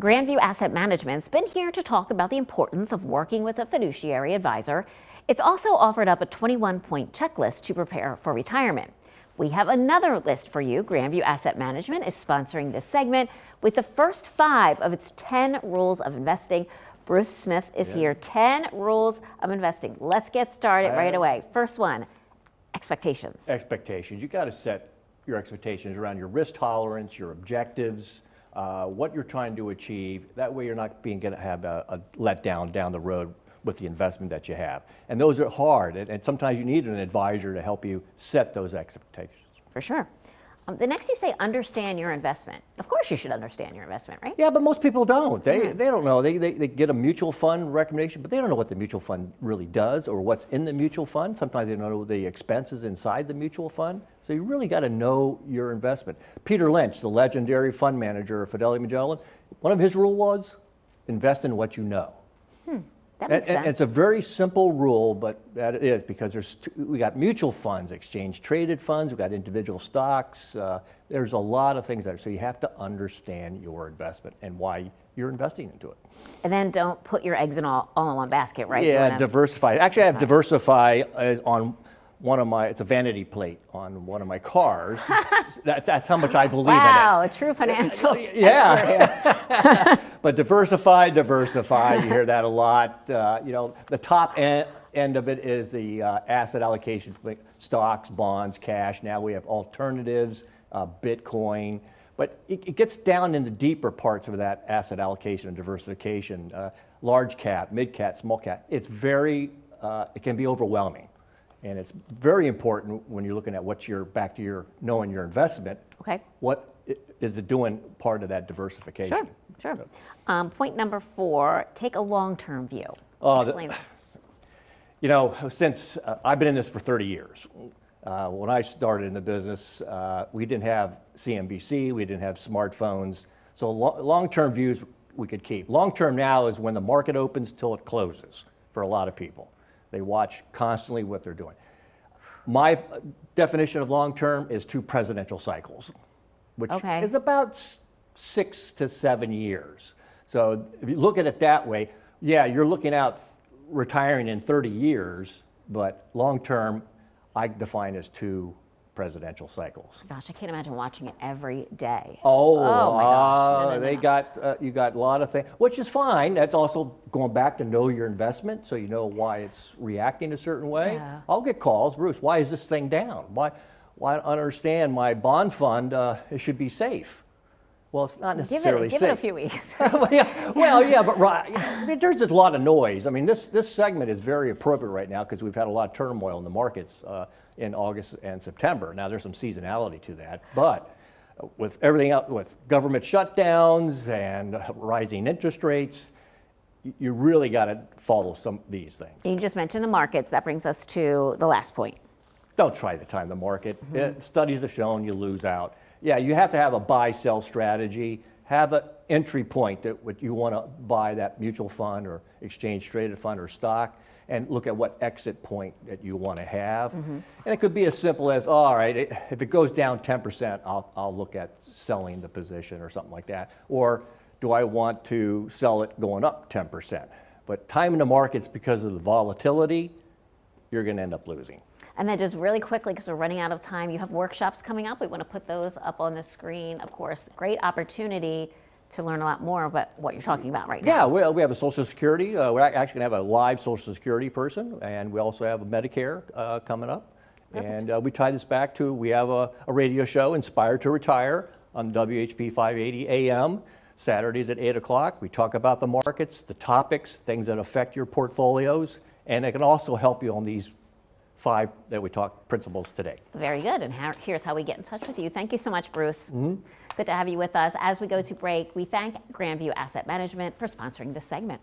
Grandview Asset Management's been here to talk about the importance of working with a fiduciary advisor. It's also offered up a 21-point checklist to prepare for retirement. We have another list for you. Grandview Asset Management is sponsoring this segment with the first 5 of its 10 rules of investing. Bruce Smith is here. 10 rules of investing. Let's get started right away. First one, expectations. Expectations. You got to set your expectations around your risk tolerance, your objectives, what you're trying to achieve. That way you're not going to have a letdown down the road with the investment that you have. And those are hard, and sometimes you need an advisor to help you set those expectations. For sure. The next you say understand your investment. Of course you should understand your investment, right? Yeah, but most people don't. They don't know. They get a mutual fund recommendation, but they don't know what the mutual fund really does or what's in the mutual fund. Sometimes they don't know the expenses inside the mutual fund. So you really got to know your investment. Peter Lynch, the legendary fund manager of Fidelity Magellan, one of his rules was invest in what you know. That makes sense. And it's a very simple rule, but that it is because we got mutual funds, exchange traded funds, we got individual stocks. There's a lot of things there. So you have to understand your investment and why you're investing into it. And then don't put your eggs in all in one basket, right? Yeah, diversify. Actually, I have diversify on one of my, it's a vanity plate on one of my cars. That's how much I believe in it. Wow, a true financial Yeah. But diversify. You hear that a lot. The top end of it is the asset allocation, like stocks, bonds, cash. Now we have alternatives, Bitcoin. But it gets down in the deeper parts of that asset allocation and diversification. Large cap, mid cap, small cap. It's very, it can be overwhelming. And it's very important when you're looking at what back to your knowing your investment. Okay. What is it doing part of that diversification? Sure. Point number 4, take a long-term view. Explain that. Since I've been in this for 30 years, when I started in the business, we didn't have CNBC, we didn't have smartphones. So long-term views we could keep. Long-term now is when the market opens till it closes for a lot of people. They watch constantly what they're doing. My definition of long-term is 2 presidential cycles, which is about 6 to 7 years. So if you look at it that way, yeah, you're looking out retiring in 30 years, but long-term I define as 2 presidential cycles. Gosh, I can't imagine watching it every day. Oh my gosh. No. You got a lot of things, which is fine. That's also going back to know your investment, so you know why it's reacting a certain way. Yeah. I'll get calls, Bruce, why is this thing down? Why I don't understand my bond fund, it should be safe. Well, it's not necessarily safe. Give it a few weeks. But there's just a lot of noise. I mean, this segment is very appropriate right now because we've had a lot of turmoil in the markets in August and September. Now, there's some seasonality to that, but with everything else, with government shutdowns and rising interest rates, you really got to follow some of these things. You just mentioned the markets. That brings us to the last point. Don't try to time the market. Studies have shown you lose out. Yeah, you have to have a buy-sell strategy, have an entry point that what you want to buy that mutual fund or exchange-traded fund or stock, and look at what exit point that you want to have. And it could be as simple as, all right, if it goes down 10%, I'll look at selling the position or something like that. Or do I want to sell it going up 10%? But timing the markets because of the volatility, you're going to end up losing. And then just really quickly, because we're running out of time, you have workshops coming up. We want to put those up on the screen. Of course, great opportunity to learn a lot more about what you're talking about right now. Yeah, we have a Social Security. We're actually going to have a live Social Security person, and we also have a Medicare coming up. Perfect. And we tie this back to, we have a radio show, Inspired to Retire, on WHP 580 AM, Saturdays at 8 o'clock. We talk about the markets, the topics, things that affect your portfolios, and it can also help you on these 5 that we talked principles today. Very good, and here's how we get in touch with you. Thank you so much, Bruce. Good to have you with us. As we go to break, we thank Grandview Asset Management for sponsoring this segment.